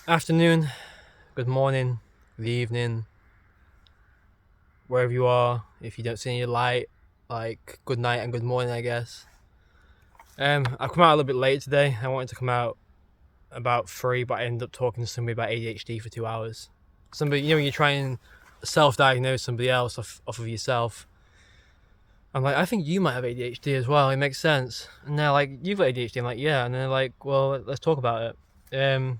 Afternoon, good morning, good evening, wherever you are. If you don't see any light, like good night and good morning, I guess. I've come out a little bit late today. I wanted to come out about 3, but I ended up talking to somebody about ADHD for 2 hours. Somebody, when you try and self-diagnose somebody else off of yourself. I'm like, I think you might have ADHD as well. It makes sense. And they're like, you've got ADHD. I'm like, yeah. And they're like, well, let's talk about it.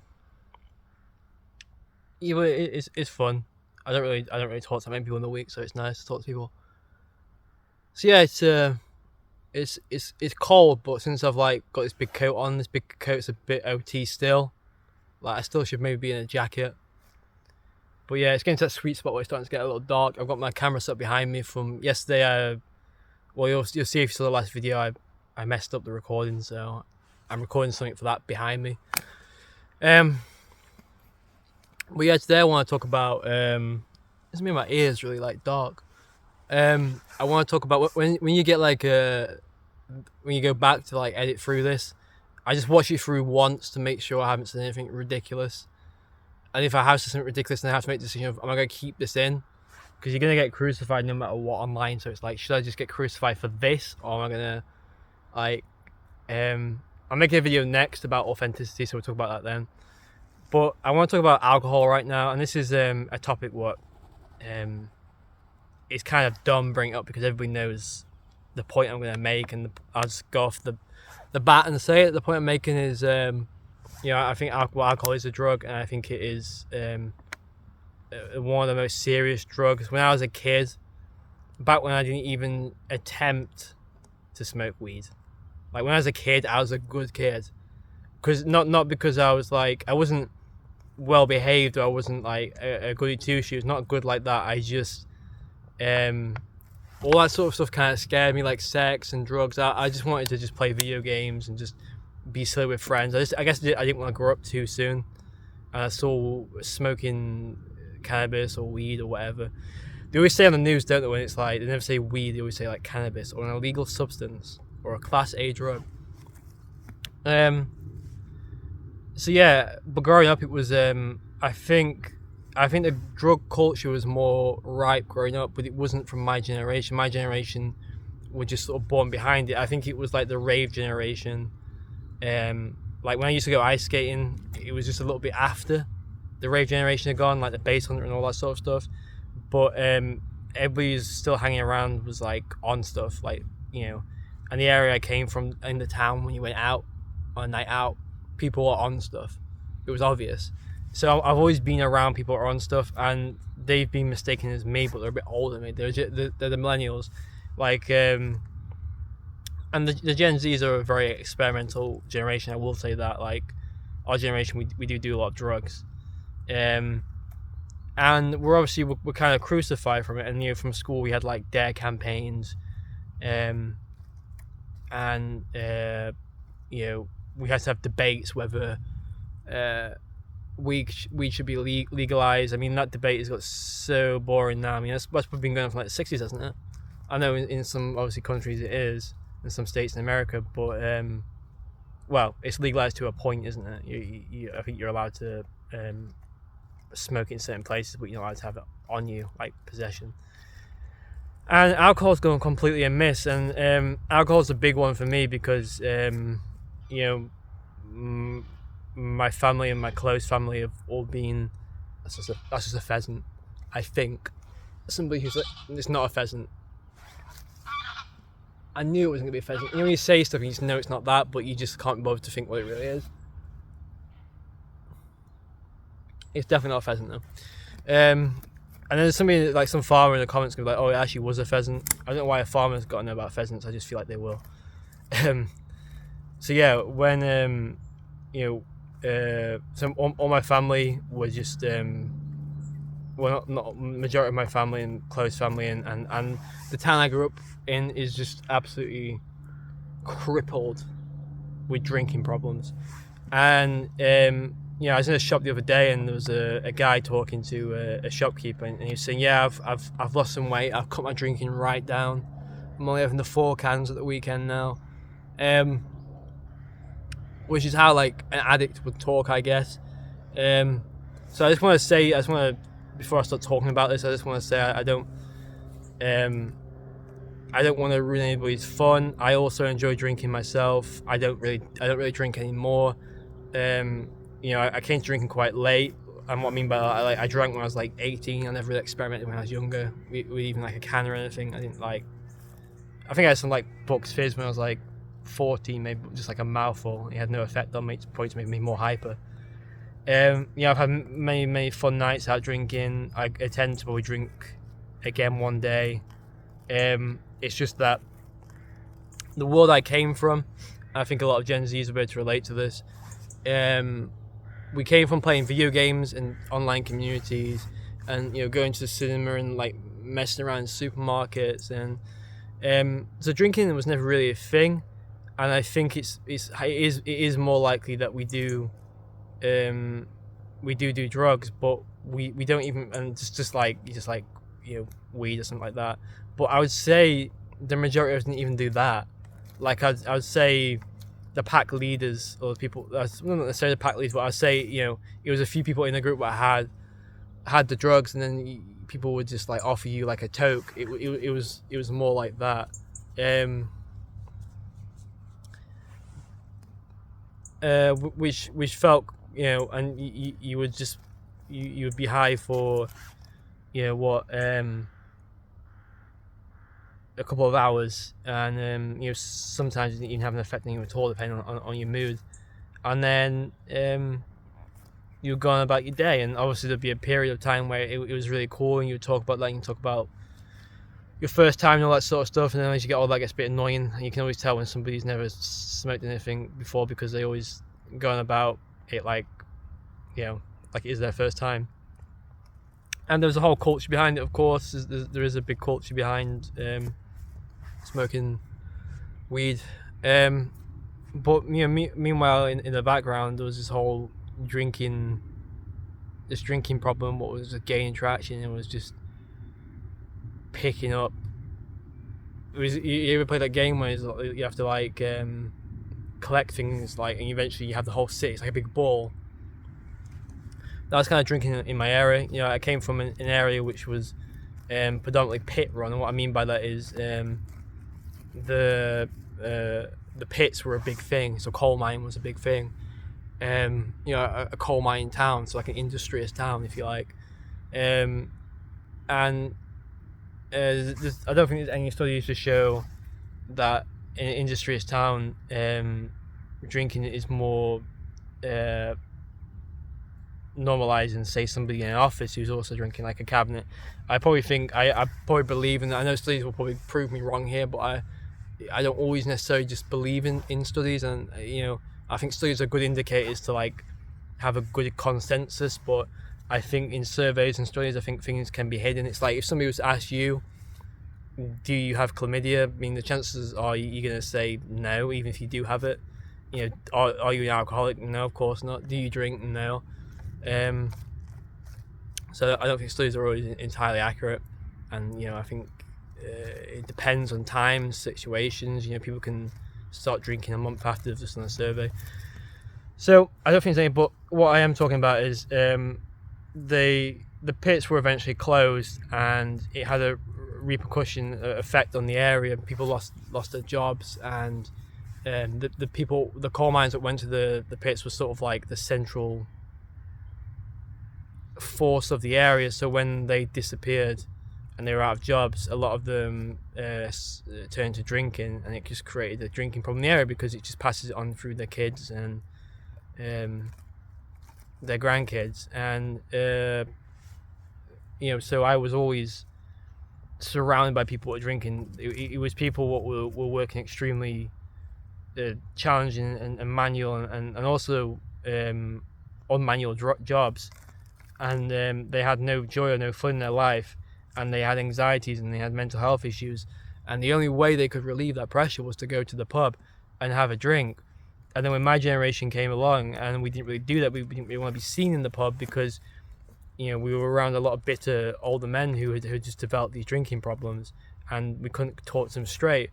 Yeah, it's fun. I don't really talk to many people in the week, so it's nice to talk to people. So yeah, it's cold, but since I've like got this big coat on, this big coat's a bit OT still. Like I still should maybe be in a jacket. But yeah, it's getting to that sweet spot where it's starting to get a little dark. I've got my camera set behind me from yesterday. Well, you'll see if you saw the last video. I messed up the recording, so I'm recording something for that behind me. But yeah, today I want to talk about it's me, my ears really like dark. I want to talk about when you get like when you go back to like edit through this. I just watch it through once to make sure I haven't said anything ridiculous. And if I have said something ridiculous, then I have to make the decision of, am I going to keep this in? Because you're going to get crucified no matter what online. So it's like, should I just get crucified for this, or am I going to like I'll make a video next about authenticity, so we'll talk about that then. But I want to talk about alcohol right now, and this is a topic what it's kind of dumb bringing up because everybody knows the point I'm going to make, and I'll just go off the bat and say it. The point I'm making is, I think alcohol is a drug, and I think it is one of the most serious drugs. When I was a kid, back when I didn't even attempt to smoke weed, like when I was a kid, I was a good kid, because not because I wasn't well behaved, or I wasn't like a goody two shoes. Not good like that. I just all that sort of stuff kind of scared me, like sex and drugs. I just wanted to just play video games and just be silly with friends. I guess I didn't want to grow up too soon. And I saw smoking cannabis or weed or whatever. They always say on the news, don't they, when it's like, they never say weed, they always say like cannabis or an illegal substance or a class A drug. So yeah, but growing up it was I think the drug culture was more ripe growing up, but it wasn't from my generation. My generation were just sort of born behind it. I think it was like the rave generation. Like when I used to go ice skating, it was just a little bit after the rave generation had gone, like the Bass Hunter and all that sort of stuff. But everybody's still hanging around, was like on stuff, like, and the area I came from in the town, when you went out on a night out, people are on stuff. It was obvious. So I've always been around people who are on stuff, and they've been mistaken as me, but they're a bit older than me. They're the millennials, like, and the Gen Zs are a very experimental generation. I will say that, like, our generation, we do a lot of drugs, and we're obviously we're kind of crucified from it. And from school we had like dare campaigns, and we had to have debates whether weed should be legalized. I mean, that debate has got so boring now. I mean, that's probably been going from like the 60s, hasn't it? I know in some obviously countries it is, in some states in America, but well, it's legalized to a point, isn't it? I think you're allowed to smoke in certain places, but you're not allowed to have it on you, like possession. And alcohol's gone completely amiss, and alcohol's a big one for me because my family and my close family have all been. That's just a pheasant, I think. Somebody who's like, it's not a pheasant. I knew it wasn't gonna be a pheasant. When you say stuff, you just know it's not that, but you just can't bother to think what it really is. It's definitely not a pheasant though. And then there's somebody, like some farmer in the comments, gonna be like, "Oh, it actually was a pheasant." I don't know why a farmer's got to know about pheasants. I just feel like they will. So yeah, when so all my family were just well, not majority of my family and close family, and the town I grew up in is just absolutely crippled with drinking problems. And I was in a shop the other day, and there was a guy talking to a shopkeeper, and he was saying, "Yeah, I've lost some weight. I've cut my drinking right down. I'm only having the 4 cans at the weekend now," which is how like an addict would talk, I guess. Um, so I just want to say, before I start talking about this, I just want to say um, I don't want to ruin anybody's fun. I also enjoy drinking myself. I don't really drink anymore. I came to drinking quite late, and what I mean by that, I drank when I was like 18. I never really experimented when I was younger with even like a can or anything. I didn't like. I think I had some like Bucks Fizz when I was like 14, maybe just like a mouthful. It had no effect on me. It's probably to make me more hyper. I've had many fun nights out drinking. I intend to probably drink again one day. It's just that the world I came from, I think a lot of Gen Zs will be able to relate to this. We came from playing video games and online communities, and going to the cinema and like messing around in supermarkets, and so drinking was never really a thing. And I think it is more likely that we do drugs, but we don't even, and just like weed or something like that. But I would say the majority of us didn't even do that. Like I would say the pack leaders, or the people, not necessarily the pack leaders, but I'd say it was a few people in the group that had the drugs, and then people would just like offer you like a toke. It was more like that. Which felt, and you would just you would be high for a couple of hours, and sometimes it didn't even have an effect on you at all, depending on your mood. And then you're going about your day, and obviously there'd be a period of time where it was really cool, and you talk about your first time and all that sort of stuff, and then as you get older, that gets a bit annoying, and you can always tell when somebody's never smoked anything before, because they always going about it like it is their first time. And there's a whole culture behind it, of course. There is a big culture behind smoking weed, but meanwhile in the background there was this whole drinking problem. What was gaining traction, it was just picking up. You ever play that game where you have to collect things, and eventually you have the whole city? It's like a big ball. That was kind of drinking in my area. I came from an area which was predominantly pit run, and what I mean by that is the pits were a big thing. So coal mine was a big thing. A coal mining town, so like an industrious town, if you like. And I don't think there's any studies to show that in an industrious town, drinking is more normalized than, say, somebody in an office who's also drinking like a cabinet. I probably believe in that. I know studies will probably prove me wrong here, but I don't always necessarily just believe in studies, and I think studies are good indicators to have a good consensus, but I think in surveys and studies, I think things can be hidden. It's like if somebody was to ask you, do you have chlamydia? I mean, the chances are you're going to say no, even if you do have it. Are you an alcoholic? No, of course not. Do you drink? No. So I don't think studies are always entirely accurate, and I think it depends on times, situations. People can start drinking a month after they've just done a survey. So I don't think it's anything. But what I am talking about is the pits were eventually closed, and it had a repercussion effect on the area. People lost their jobs, and the coal mines that went to the pits were sort of like the central force of the area. So when they disappeared and they were out of jobs, a lot of them turned to drinking, and it just created a drinking problem in the area, because it just passes it on through their kids and their grandkids. And so I was always surrounded by people who were drinking. It was people who were working extremely challenging and manual and also unmanual jobs, and they had no joy or no fun in their life, and they had anxieties and they had mental health issues, and the only way they could relieve that pressure was to go to the pub and have a drink. And then when my generation came along, and we didn't really do that, we didn't really want to be seen in the pub, because we were around a lot of bitter older men who had just developed these drinking problems, and we couldn't talk to them straight.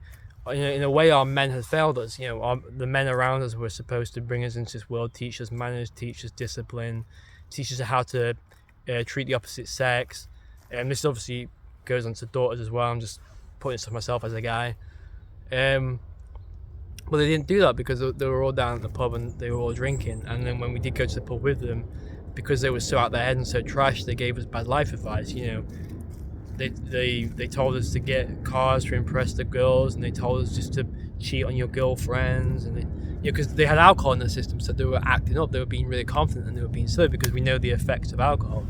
in a way, our men have failed us. The men around us were supposed to bring us into this world, teach us manners, teach us discipline, teach us how to treat the opposite sex. And this obviously goes on to daughters as well. I'm just putting this to myself as a guy. But they didn't do that because they were all down at the pub and they were all drinking. And then when we did go to the pub with them, because they were so out their head and so trash, they gave us bad life advice. They told us to get cars to impress the girls, and they told us just to cheat on your girlfriends, and because they had alcohol in the system, so they were acting up. They were being really confident and they were being silly, because we know the effects of alcohol.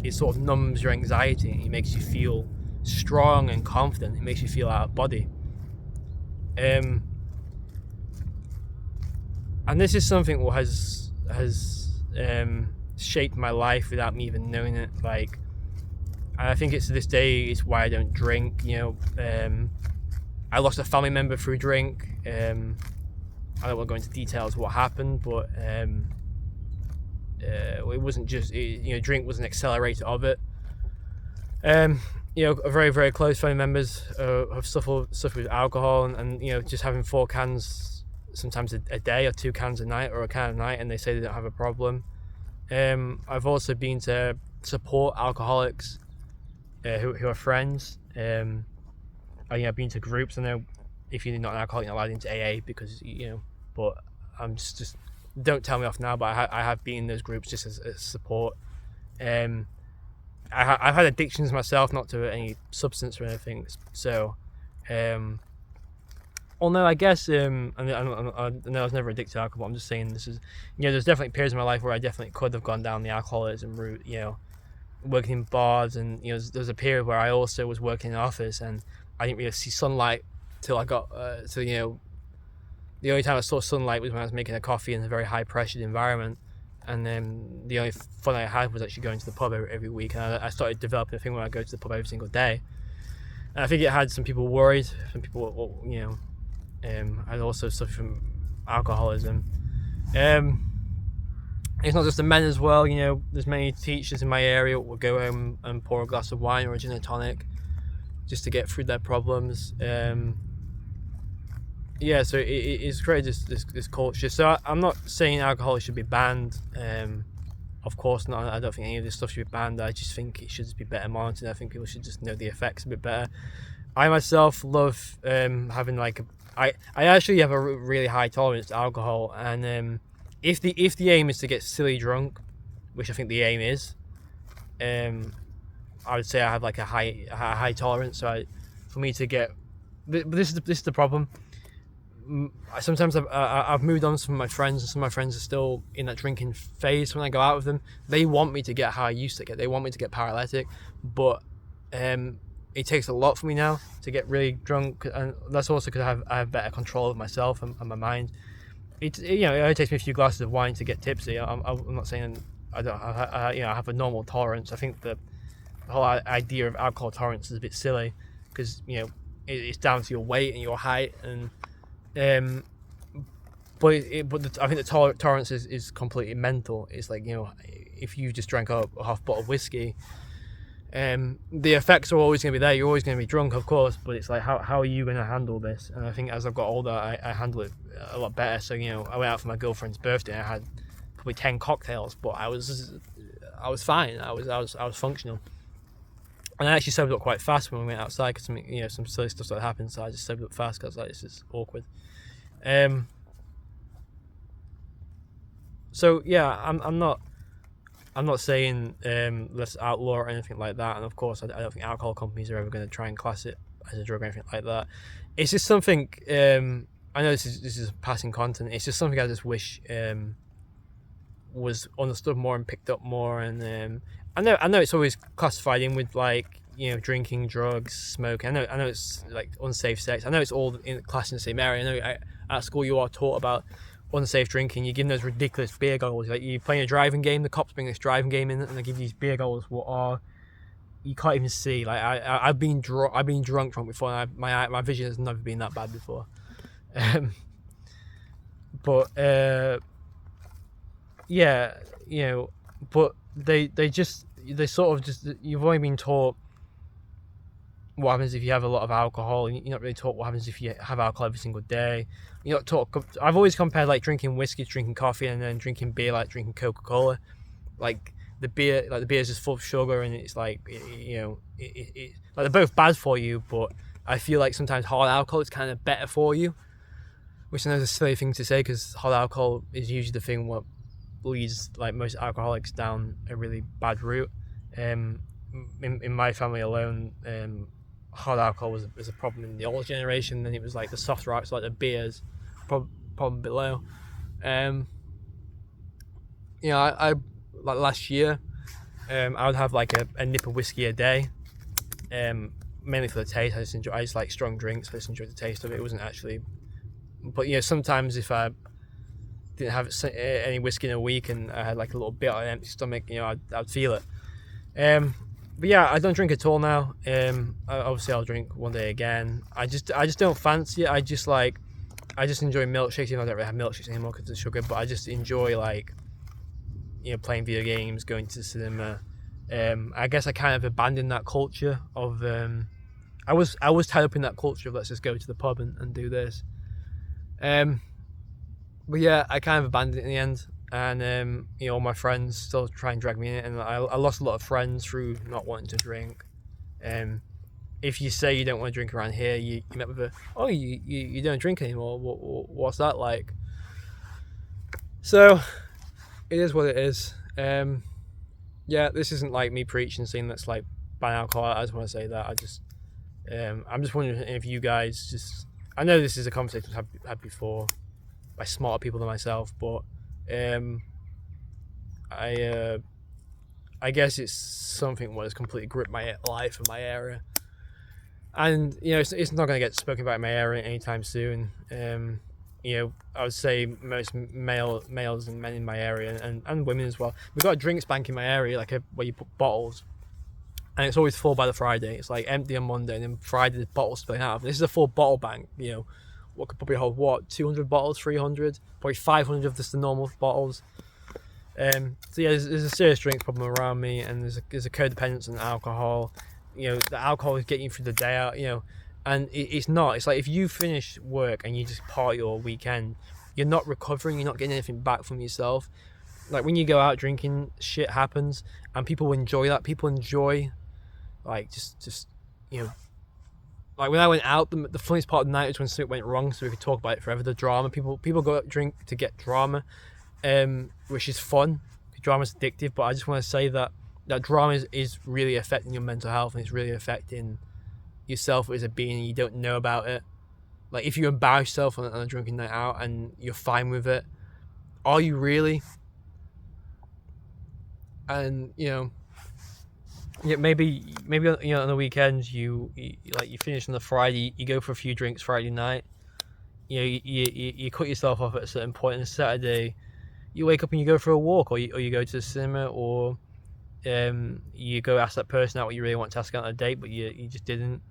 It sort of numbs your anxiety. It makes you feel strong and confident. It makes you feel out of body. And this is something that has shaped my life without me even knowing it. Like, I think it's to this day, it's why I don't drink. I lost a family member through drink. I don't want to go into details of what happened, but it wasn't just drink was an accelerator of it. Very, very close family members have suffered with alcohol, and just having 4 cans sometimes a day, or 2 cans a night, or a can a night, and they say they don't have a problem. I've also been to support alcoholics who are friends. I've been to groups. I know if you're not an alcoholic, you're not allowed into AA because but I'm just don't tell me off now. But I have been in those groups just as support. I've had addictions myself, not to any substance or anything. So, I guess I know I was never addicted to alcohol. But I'm just saying this is there's definitely periods in my life where I definitely could have gone down the alcoholism route. Working in bars, and there was a period where I also was working in an office, and I didn't really see sunlight till I got the only time I saw sunlight was when I was making a coffee in a very high pressured environment, and then the only fun I had was actually going to the pub every week. And I started developing a thing where I go to the pub every single day, and I think it had some people worried. Some people, I'd also suffered from alcoholism. It's not just the men as well. There's many teachers in my area who will go home and pour a glass of wine or a gin and tonic just to get through their problems. So it's created this culture. So I'm not saying alcohol should be banned. Of course not. I don't think any of this stuff should be banned. I just think it should just be better monitored. I think people should just know the effects a bit better. I myself love having I actually have a really high tolerance to alcohol, and if the aim is to get silly drunk, which I think the aim is, I would say I have a high tolerance. So for me to get, but this is the problem. Sometimes I've moved on to some of my friends, and some of my friends are still in that drinking phase. When I go out with them, they want me to get how I used to get. They want me to get paralytic, but it takes a lot for me now to get really drunk, and that's also because I have better control of myself and my mind. It only takes me a few glasses of wine to get tipsy. I'm not saying I don't. I have a normal tolerance. I think the whole idea of alcohol tolerance is a bit silly, because it's down to your weight and your height, and but I think the tolerance is completely mental. It's like, if you just drank a half bottle of whiskey, the effects are always going to be there. You're always going to be drunk, of course, but it's like, how are you going to handle this? And I think as I've got older, I handle it a lot better. So I went out for my girlfriend's birthday. I had probably 10 cocktails, but I was fine. I was functional, and I actually sobered up quite fast when we went outside, because some silly stuff that happened. So I just sobered up fast because this is awkward. So yeah, I'm not saying let's outlaw or anything like that. And of course, I don't think alcohol companies are ever going to try and class it as a drug or anything like that. It's just something. I know this is passing content. It's just something I just wish was understood more and picked up more. And I know it's always classified in with drinking, drugs, smoking. I know it's like unsafe sex. I know it's all in class in the same area. I know at school you are taught about unsafe drinking. You're given those ridiculous beer goggles. Like, you're playing a driving game, the cops bring this driving game in, and they give you these beer goggles you can't even see. Like, I've been drunk before, and my vision has never been that bad before. But but they sort of just, you've only been taught what happens if you have a lot of alcohol, and you're not really taught what happens if you have alcohol every single day. You're not taught. I've always compared like drinking whiskey to drinking coffee, and then drinking beer like drinking Coca-Cola. Like the beer is just full of sugar, and it's like like they're both bad for you, but I feel like sometimes hard alcohol is kind of better for you, which I know is a silly thing to say because hard alcohol is usually the thing what leads like most alcoholics down a really bad route. In my family alone, hard alcohol was a problem in the older generation. Then it was like the softer alcohols, like the beers, problem below. I like last year, I would have like a nip of whiskey a day, mainly for the taste. I just like strong drinks. I just enjoyed the taste of it. It wasn't actually, but sometimes if I didn't have any whiskey in a week and I had like a little bit on an empty stomach, I'd feel it. But yeah, I don't drink at all now. Obviously I'll drink one day again. I just don't fancy it. I just enjoy milkshakes. Even though I don't really have milkshakes anymore because of the sugar, but I just enjoy like playing video games, going to the cinema. I guess I kind of abandoned that culture of I was tied up in that culture of let's just go to the pub and do this. But yeah, I kind of abandoned it in the end, and all my friends still try and drag me in it, and I lost a lot of friends through not wanting to drink. If you say you don't want to drink around here, you met with you don't drink anymore. What's that like? So it is what it is. Yeah, this isn't like me preaching saying that's like ban alcohol. I just want to say that I'm just wondering if you guys I know this is a conversation I've had before by smarter people than myself, but I guess it's something that has completely gripped my life and my area, and it's not going to get spoken about in my area anytime soon. I would say most males and men in my area and women as well. We've got a drinks bank in my area, like where you put bottles, and it's always full by the Friday. It's like empty on Monday, and then Friday the bottles spilling out. This is a full bottle bank. What could probably hold 200 bottles, 300, probably 500 of just the normal bottles. So yeah, there's a serious drinks problem around me, and there's a codependence on alcohol. The alcohol is getting you through the day out. And it's not. It's like if you finish work and you just party all weekend, you're not recovering. You're not getting anything back from yourself. Like when you go out drinking, shit happens, and people enjoy that. People enjoy, like just like when I went out, the funniest part of the night was when something went wrong, so we could talk about it forever. The drama. People go out drink to get drama, which is fun. Drama's addictive, but I just want to say that drama is really affecting your mental health, and it's really affecting yourself as a being, and you don't know about it. Like if you embarrass yourself on a drinking night out and you're fine with it, are you really? And maybe on the weekends you finish on the Friday, you go for a few drinks Friday night, you cut yourself off at a certain point, and a Saturday you wake up and you go for a walk, or you go to the cinema, or you go ask that person out what you really want to ask out on a date but you just didn't.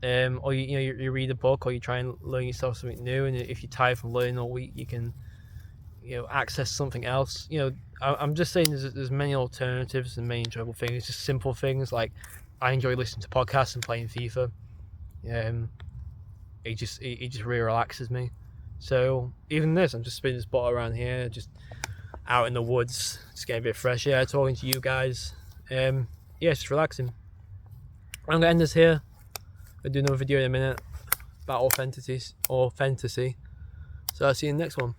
Or you read a book, or you try and learn yourself something new, and if you're tired from learning all week, you can access something else. I'm just saying there's many alternatives and many enjoyable things, just simple things like I enjoy listening to podcasts and playing FIFA. It just really relaxes me. So even this, I'm just spinning this bottle around here, just out in the woods, just getting a bit of fresh air, talking to you guys. It's just relaxing. I'm gonna end this here. I'll do another video in a minute about authenticity. So I'll see you in the next one.